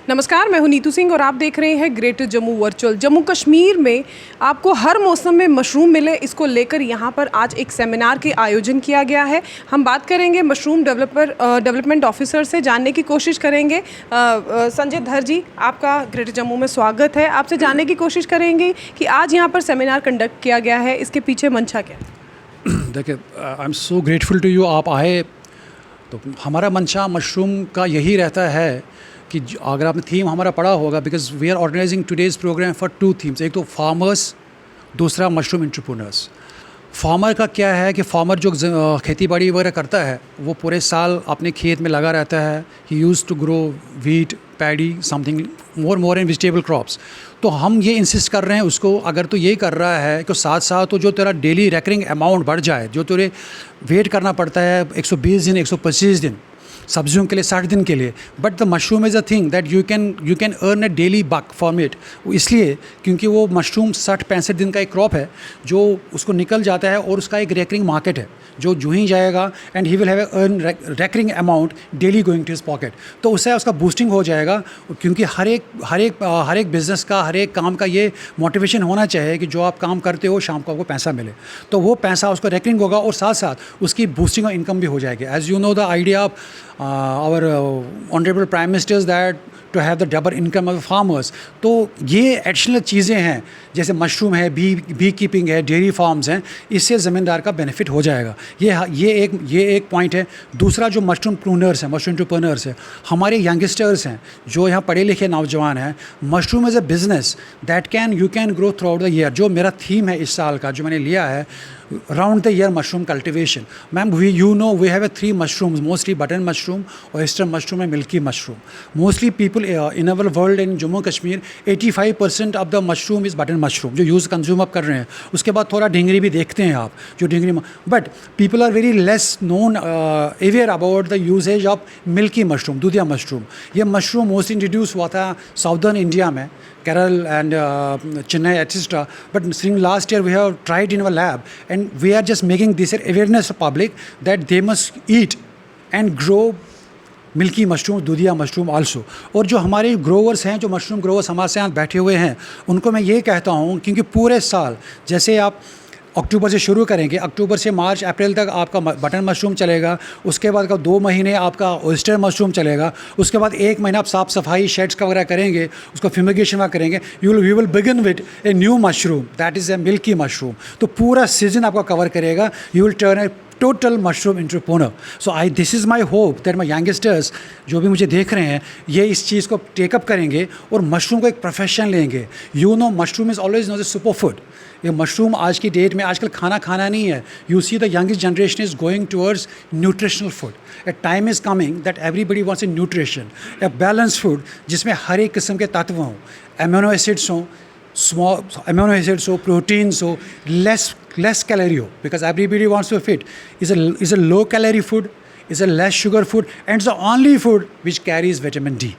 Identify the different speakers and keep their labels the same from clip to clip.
Speaker 1: नमस्कार, मैं हूं नीतू सिंह और आप देख रहे हैं ग्रेटर जम्मू वर्चुअल। जम्मू कश्मीर में आपको हर मौसम में मशरूम मिले, इसको लेकर यहां पर आज एक सेमिनार के आयोजन किया गया है। हम बात करेंगे मशरूम डेवलपमेंट ऑफिसर से, जानने की कोशिश करेंगे। संजय धर जी, आपका ग्रेटर जम्मू में स्वागत है। आपसे जानने की कोशिश करेंगे कि आज यहाँ पर सेमिनार कंडक्ट किया गया है, इसके पीछे मंशा क्या है?
Speaker 2: देखिए, I am so grateful to you, आप आए। तो हमारा मंशा मशरूम का यही रहता है कि अगर आपने थीम हमारा पढ़ा होगा, because we are organizing today's program for two themes. एक तो फार्मर्स, दूसरा मशरूम एंटरप्रेन्योर्स। फार्मर का क्या है कि फार्मर जो खेती बाड़ी वगैरह करता है वो पूरे साल अपने खेत में लगा रहता है। He use to grow wheat, paddy, something more and vegetable crops. तो हम ये इंसिस्ट कर रहे हैं उसको, अगर तो ये कर रहा है कि साथ साथ तो जो तेरा डेली रेकरिंग अमाउंट बढ़ जाए, जो तेरे वेट करना पड़ता है 120 दिन, 125 दिन, सब्जियों के लिए 60 दिन के लिए, but the mushroom is a thing that you can earn a daily buck from it. इसलिए क्योंकि वो मशरूम 60-65 दिन का एक क्रॉप है जो उसको निकल जाता है और उसका एक रेकरिंग मार्केट है जो ही जाएगा and he will have earn recurring amount daily going to his pocket. तो उससे उसका बूस्टिंग हो जाएगा, क्योंकि हर एक बिज़नेस का, हर एक काम का ये मोटिवेशन होना चाहिए कि जो आप काम करते हो शाम को आपको पैसा मिले। तो वो पैसा उसका रेकरिंग होगा और साथ साथ उसकी बूस्टिंग और इनकम भी हो जाएगी। As you know the idea of our honorable prime minister is that to have the double income of farmers। तो ये एडिशनल चीज़ें हैं, जैसे मशरूम है, बी कीपिंग है, डेयरी फार्म्स हैं, इससे ज़मींदार का बेनिफिट हो जाएगा। ये एक पॉइंट है। दूसरा, जो मशरूम प्रूनर्स हैं, मशरूम एंटरप्रेन्योर्स हैं, हमारे यंगस्टर्स हैं जो यहाँ पढ़े लिखे नौजवान हैं। Mushroom is a business that you can grow through out the year. जो मेरा थीम है इस साल का, जो मैंने लिया है, round the year mushroom cultivation. Ma'am, we have 3 mushrooms, mostly button mushroom, oyster mushroom and milky mushroom. Mostly people in our world, in Jammu Kashmir, 85% of the mushroom is button mushroom जो यूज़ कंज्यूम अप कर रहे हैं। उसके बाद थोड़ा ढिंगरी भी देखते हैं आप, जो ढिंगरी, but people are very less known aware about the usages of milky mushroom, दूधिया मशरूम। ये मशरूम मोस्ट इंट्रोड्यूस हुआ था साउदर्न इंडिया में, Kerala and Chennai, etc. But since last year we have tried in our lab, and we are just making this awareness of public that they must eat and grow milky mushroom, दूधिया mushroom also. और जो हमारे growers हैं, जो mushroom growers हमारे साथ बैठे हुए हैं, उनको मैं ये कहता हूँ, क्योंकि पूरे साल जैसे आप अक्टूबर से शुरू करेंगे, अक्टूबर से मार्च अप्रैल तक आपका बटन मशरूम चलेगा, उसके बाद का 2 महीने आपका ऑयस्टर मशरूम चलेगा, उसके बाद 1 महीना आप साफ़ सफाई शेड्स का वगैरह करेंगे, उसको फ्यूमिगेशन वगैरह करेंगे। You will begin with a new mushroom that is a milky mushroom. तो पूरा सीजन आपका कवर करेगा। You will turn A total mushroom entrepreneur. So this is my hope that my youngsters जो भी मुझे देख रहे हैं, ये इस चीज़ को टेकअप करेंगे और मशरूम को एक प्रोफेशन लेंगे। You know, mushroom is always not a super food. ये मशरूम आज की डेट में, आजकल खाना नहीं है। You see the youngest generation is going towards nutritional food. A time is coming that everybody wants A nutrition, a balance food जिसमें हर एक किस्म के तत्व हों, एमिनो एसिड्स हों, amino acids हो, proteins हो, less calorie हो, because everybody wants to fit. Is a low calorie food, is a less sugar food, and it's the only food which carries vitamin D।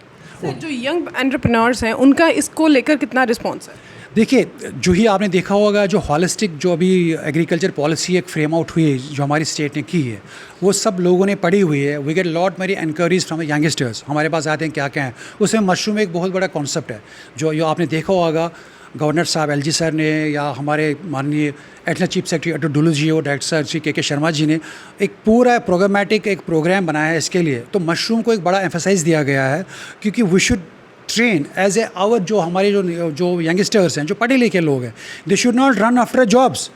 Speaker 1: जो young entrepreneurs हैं उनका इसको लेकर कितना response है?
Speaker 2: देखिए, जो ही आपने देखा होगा, जो हॉलिस्टिक जो अभी एग्रीकल्चर पॉलिसी एक फ्रेम आउट हुई है जो हमारी स्टेट ने की है, वो सब लोगों ने पढ़ी हुई है। वी गेट लॉट मेरी एनक्वायरीज फ्रॉम यंगस्टर्स, हमारे पास आते हैं क्या क्या है। उसमें मशरूम एक बहुत बड़ा कॉन्सेप्ट है जो आपने देखा होगा। गवर्नर साहब एलजी सर ने, या हमारे माननीय एडिशनल चीफ सेक्रेटरी डॉक्टर डुलू जी और डायरेक्टर सर श्री के शर्मा जी ने एक पूरा प्रोग्रामेटिक एक प्रोग्राम बनाया है इसके लिए। तो मशरूम को एक बड़ा एम्फेसाइज दिया गया है, क्योंकि we should train as a hour, जो हमारे जो यंगस्टर्स हैं, जो पढ़े लिखे लोग हैं, they should not run after jobs,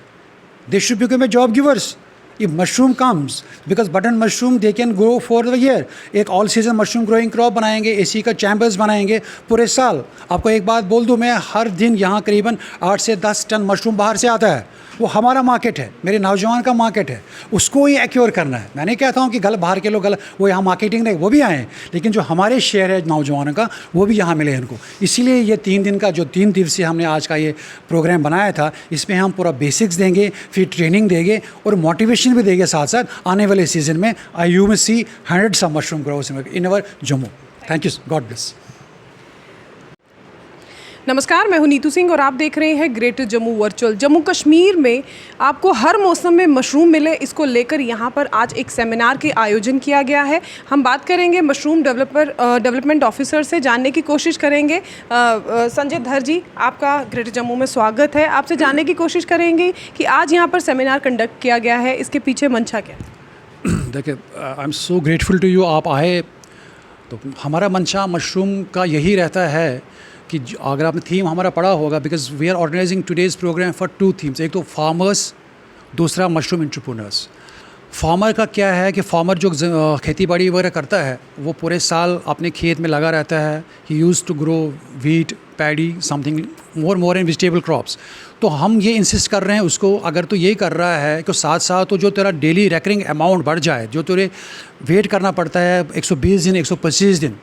Speaker 2: they should become a job givers. If mushroom comes, because button mushroom they can grow for the year, एक all season mushroom growing crop बनाएंगे, एसी का chambers बनाएंगे पूरे साल। आपको एक बात बोल दूं, मैं हर दिन यहाँ करीबन 8 से 10 टन मशरूम बाहर से आता है। वो हमारा मार्केट है, मेरे नौजवान का मार्केट है, उसको ही एक्योर करना है। मैं नहीं कहता हूँ कि बाहर के लोग वो यहाँ मार्केटिंग नहीं, वो भी आएँ, लेकिन जो हमारे शेयर है नौजवानों का, वो भी यहाँ मिले इनको। इसीलिए ये 3 दिन का, जो 3 दिवसीय हमने आज का ये प्रोग्राम बनाया था, इसमें हम पूरा बेसिक्स देंगे, फिर ट्रेनिंग देंगे और मोटिवेशन भी देंगे साथ साथ। आने वाले सीजन में you will see hundreds of mushroom growers in our Jammu. Thank you, God bless.
Speaker 1: नमस्कार, मैं हूं नीतू सिंह और आप देख रहे हैं ग्रेटर जम्मू वर्चुअल। जम्मू कश्मीर में आपको हर मौसम में मशरूम मिले, इसको लेकर यहां पर आज एक सेमिनार के आयोजन किया गया है। हम बात करेंगे मशरूम डेवलपमेंट ऑफिसर से, जानने की कोशिश करेंगे। संजय धर जी, आपका ग्रेटर जम्मू में स्वागत है। आपसे जानने की कोशिश करेंगे कि आज यहाँ पर सेमिनार कंडक्ट किया गया है, इसके पीछे मंशा क्या है?
Speaker 2: देखिए, I am so grateful to you, आप आए। तो हमारा मंशा मशरूम का यही रहता है कि अगर आपने थीम हमारा पढ़ा होगा, because we are organizing today's program for two themes. एक तो फार्मर्स, दूसरा मशरूम एंटरप्रेन्योर्स। फार्मर का क्या है कि फार्मर जो खेती बाड़ी वगैरह करता है वो पूरे साल अपने खेत में लगा रहता है। He use to grow wheat, paddy, something more in vegetable crops. तो हम ये इंसिस्ट कर रहे हैं उसको, अगर तो यही कर रहा है कि साथ साथ तो जो तेरा डेली रेकरिंग अमाउंट बढ़ जाए, जो तेरे वेट करना पड़ता है 120 दिन, 125 दिन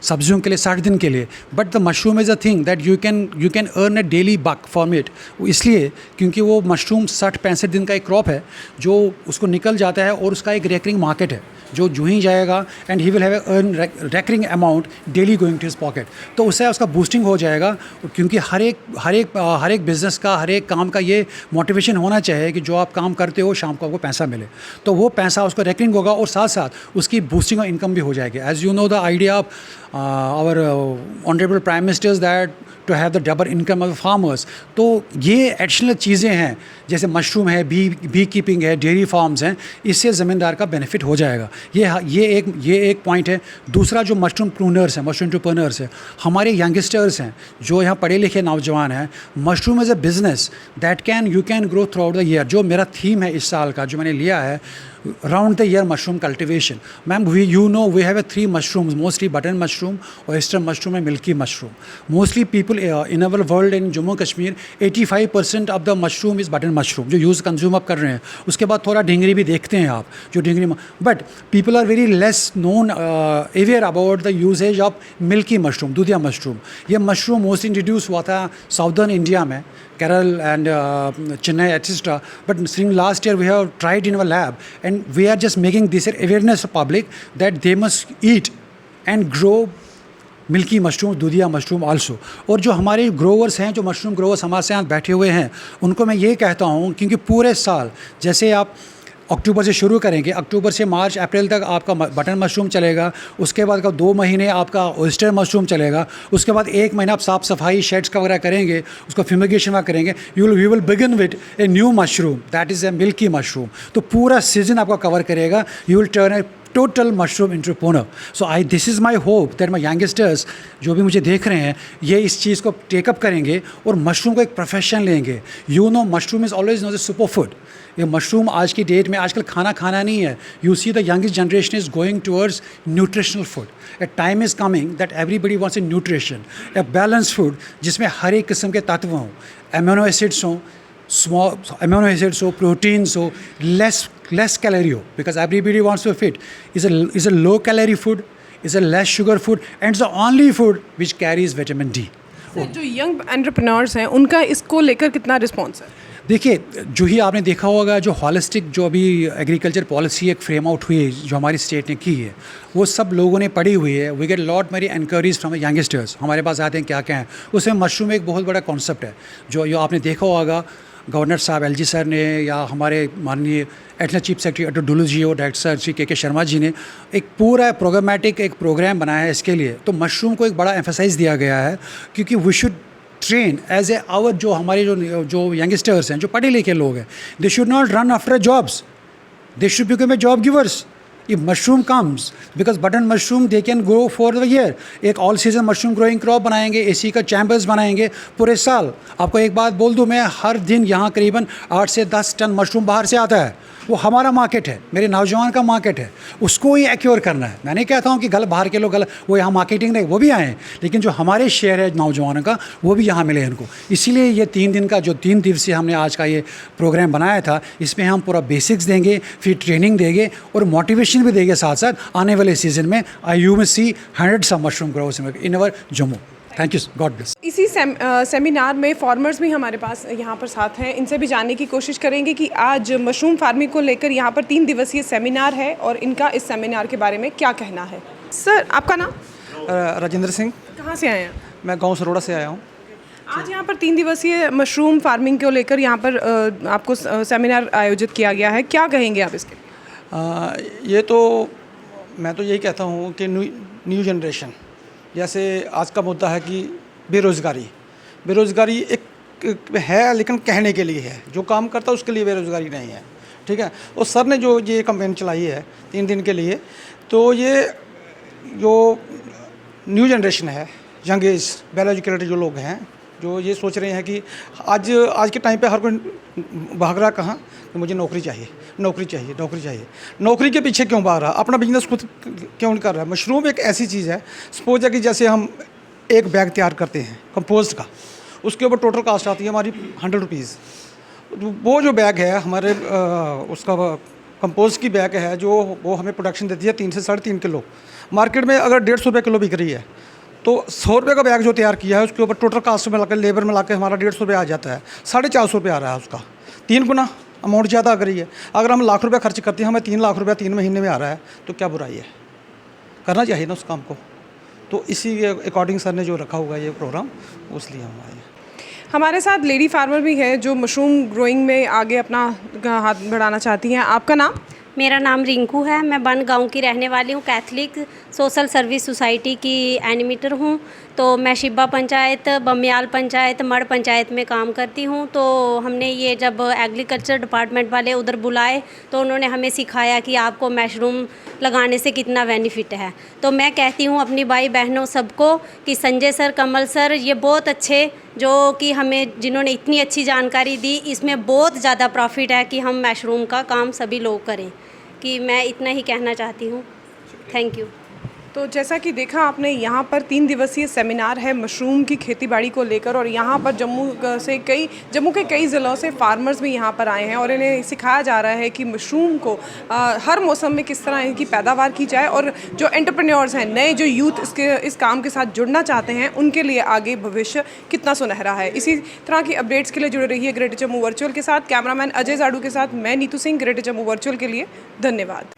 Speaker 2: सब्जियों के लिए, 60 दिन के लिए, but the mushroom is a thing that you can earn a daily buck from it. इसलिए क्योंकि वो मशरूम 60-65 दिन का एक क्रॉप है जो उसको निकल जाता है और उसका एक रेकरिंग मार्केट है जो जूँ ही जाएगा and he will have earn recurring amount daily going to his pocket. तो उससे उसका बूस्टिंग हो जाएगा, क्योंकि हर एक बिज़नेस का, हर एक काम का ये मोटिवेशन होना चाहिए कि जो आप काम करते हो शाम को आपको पैसा मिले। तो वो पैसा उसका रेकरिंग होगा और साथ साथ उसकी बूस्टिंग और इनकम भी हो जाएगी। As you know the idea of our honourable prime minister's that to have the double income of farmers. तो ये एडिशनल चीज़ें हैं, जैसे मशरूम है, बी कीपिंग है, डेयरी फार्म्स हैं, इससे ज़मींदार का बेनिफिट हो जाएगा। ये एक पॉइंट है। दूसरा, जो मशरूम प्रूनर्स हैं, मशरूम एंटरप्रेन्योर्स हैं, हमारे यंगस्टर्स हैं जो यहाँ पढ़े लिखे नौजवान हैं। Mushroom is a business that you can grow through out the year. जो मेरा थीम है इस साल का, जो मैंने लिया है, round the year mushroom cultivation. Ma'am, we have 3 mushrooms, mostly button mushroom, oyster mushroom and milky mushroom. Mostly people in our world, in Jammu Kashmir, 85% of the mushroom is button mushroom, जो use consume आप कर रहे हैं। उसके बाद थोड़ा ढिंगरी भी देखते हैं आप, जो ढिंगरी, but people are very less known aware about the usages of milky mushroom, दूधिया मशरूम। ये मशरूम मोस्ट इंट्रोड्यूस हुआ था साउदर्न इंडिया में, Kerala and Chennai, etc. But since last year we have tried in our lab, and we are just making this awareness of public that they must eat and grow milky mushroom, दूधिया mushroom also. और जो हमारे growers हैं, जो mushroom growers हमारे साथ बैठे हुए हैं, उनको मैं ये कहता हूँ, क्योंकि पूरे साल जैसे आप अक्टूबर से शुरू करेंगे, अक्टूबर से मार्च अप्रैल तक आपका बटन मशरूम चलेगा, उसके बाद का 2 महीने आपका ऑयस्टर मशरूम चलेगा, उसके बाद 1 महीना आप साफ़ सफाई शेड्स का वगैरह करेंगे, उसको फ्यूमिगेशन वगैरह करेंगे। You will begin with a new mushroom that is a milky mushroom. तो पूरा सीजन आपका कवर करेगा। You will turn A total mushroom entrepreneur. So this is my hope that my youngsters जो भी मुझे देख रहे हैं, ये इस चीज़ को टेकअप करेंगे और मशरूम को एक प्रोफेशन लेंगे। You know, mushroom is always not a super food. ये मशरूम आज की डेट में, आजकल खाना नहीं है। You see the youngest generation is going towards nutritional food. A time is coming that everybody wants A nutrition, a balance food जिसमें हर एक किस्म के तत्व हों, एमिनो एसिड्स हों, अमीनो एसिड्स हो, प्रोटीन्स हो, less calorie हो, because everybody wants to fit. Is a low calorie food, is a less sugar food, and it's the only food which carries vitamin D.
Speaker 1: जो young entrepreneurs हैं उनका इसको लेकर कितना response है?
Speaker 2: देखिए, जो ही आपने देखा होगा, जो हॉलिस्टिक जो अभी एग्रीकल्चर पॉलिसी एक फ्रेम आउट हुई है जो हमारी स्टेट ने की है, वो सब लोगों ने पढ़ी हुई है। वी गेट लॉट मेरी एनक्वायरीज फ्रॉम यंगस्टर्स, हमारे पास आते हैं क्या क्या है। उसमें मशरूम एक बहुत बड़ा कॉन्सेप्ट है जो आपने देखा होगा। गवर्नर साहब LG सर ने, या हमारे माननीय एडिशनल चीफ सेक्रेटरी डॉक्टर डुलू जी और डायरेक्टर सर श्री के शर्मा जी ने एक पूरा प्रोग्रामेटिक एक प्रोग्राम बनाया है इसके लिए। तो मशरूम को एक बड़ा एम्फेसाइज दिया गया है, क्योंकि we should train as a hour, जो हमारे जो यंगस्टर्स हैं, जो पढ़े लिखे लोग हैं, they should not run after jobs, they should become a job givers. If mushroom comes, because button mushroom they can grow for the year, एक all season mushroom growing crop बनाएंगे, AC का chambers बनाएंगे पूरे साल। आपको एक बात बोल दूं, मैं हर दिन यहाँ करीबन 8 से 10 टन मशरूम बाहर से आता है। वो हमारा मार्केट है, मेरे नौजवान का मार्केट है, उसको ही एक्योर करना है। मैं नहीं कहता हूँ कि बाहर के लोग वो यहाँ मार्केटिंग नहीं, वो भी आएँ, लेकिन जो हमारे शेयर है नौजवानों का, वो भी यहाँ मिले इनको। इसीलिए ये 3 दिन का, जो 3 दिवसीय हमने आज का ये प्रोग्राम बनाया था, इसमें हम पूरा बेसिक्स देंगे, फिर ट्रेनिंग देंगे और मोटिवेशन भी देंगे साथ साथ। आने वाले सीजन में you will see hundreds of mushroom growers in our Jammu. Thank you, God bless.
Speaker 1: इसी सेमिनार में फार्मर्स भी हमारे पास यहाँ पर साथ हैं, इनसे भी जानने की कोशिश करेंगे कि आज मशरूम फार्मिंग को लेकर यहाँ पर 3 दिवसीय सेमिनार है और इनका इस सेमिनार के बारे में क्या कहना है। सर, आपका नाम?
Speaker 3: राजेंद्र सिंह।
Speaker 1: कहाँ से आए हैं?
Speaker 3: मैं गांव सरोड़ा से आया हूँ।
Speaker 1: आज यहाँ पर 3 दिवसीय मशरूम फार्मिंग को लेकर यहाँ पर आपको सेमिनार आयोजित किया गया है, क्या कहेंगे आप इसके?
Speaker 3: ये तो मैं तो यही कहता हूँ कि न्यू जनरेशन, जैसे आज का मुद्दा है कि बेरोज़गारी एक है, लेकिन कहने के लिए है, जो काम करता है उसके लिए बेरोज़गारी नहीं है, ठीक है। और सर ने जो ये कैंपेन चलाई है 3 दिन के लिए, तो ये जो न्यू जनरेशन है, यंग एज वेल एजुकेटेड जो लोग हैं, जो ये सोच रहे हैं कि आज के टाइम पे हर कोई भाग रहा कहाँ कि मुझे नौकरी चाहिए, नौकरी चाहिए, नौकरी चाहिए। नौकरी के पीछे क्यों भाग रहा, अपना बिजनेस खुद क्यों नहीं कर रहा है। मशरूम एक ऐसी चीज़ है, सपोज है कि जैसे हम एक बैग तैयार करते हैं कंपोस्ट का, उसके ऊपर टोटल कास्ट आती है हमारी 100 रुपीज़। वो जो बैग है हमारे उसका कंपोस्ट की बैग है, जो वो हमें प्रोडक्शन देती है 3 से 3.5 किलो। मार्केट में अगर 150 रुपये किलो बिक रही है, तो 100 रुपये का बैग जो तैयार किया है उसके ऊपर टोटल कास्ट में लाकर लेबर में लाकर हमारा 150 रुपये आ जाता है, 450 रुपये आ रहा है उसका। 3 गुना अमाउंट ज़्यादा आ रही है। अगर हम लाख रुपये खर्च करते हैं, हमें 3 लाख रुपये 3 महीने में आ रहा है, तो क्या बुराई है, करना चाहिए ना उस काम को। तो इसी के अकॉर्डिंग सर ने जो रखा हुआ है ये प्रोग्राम, उसलिए हम आए हैं।
Speaker 1: हमारे साथ लेडी फार्मर भी है जो मशरूम ग्रोइंग में आगे अपना हाथ बढ़ाना चाहती हैं। आपका नाम?
Speaker 4: मेरा नाम रिंकू है, मैं बन गांव की रहने वाली हूँ। कैथलिक सोशल सर्विस सोसाइटी की एनिमेटर हूँ। तो मैं शिब्बा पंचायत, बमियाल पंचायत, मड़ पंचायत में काम करती हूँ। तो हमने ये जब एग्रीकल्चर डिपार्टमेंट वाले उधर बुलाए तो उन्होंने हमें सिखाया कि आपको मशरूम लगाने से कितना बेनिफिट है। तो मैं कहती हूँ अपनी भाई बहनों सबको कि संजय सर, कमल सर ये बहुत अच्छे, जो कि हमें जिन्होंने इतनी अच्छी जानकारी दी, इसमें बहुत ज़्यादा प्रॉफिट है कि हम मशरूम का काम सभी लोग करें, कि मैं इतना ही कहना चाहती हूँ। Thank you.
Speaker 1: तो जैसा कि देखा आपने, यहाँ पर 3 दिवसीय सेमिनार है मशरूम की खेतीबाड़ी को लेकर, और यहाँ पर जम्मू के कई ज़िलों से फार्मर्स भी यहाँ पर आए हैं और इन्हें सिखाया जा रहा है कि मशरूम को हर मौसम में किस तरह इनकी पैदावार की जाए, और जो एंटरप्रेन्योर्स हैं, नए जो यूथ इस काम के साथ जुड़ना चाहते हैं, उनके लिए आगे भविष्य कितना सुनहरा है। इसी तरह की अपडेट्स के लिए जुड़े रहिए ग्रेटर जम्मू वर्चुअल के साथ। कैमरामैन अजय जाड़ू के साथ मैं नीतू सिंह, ग्रेटर जम्मू वर्चुअल के लिए। धन्यवाद।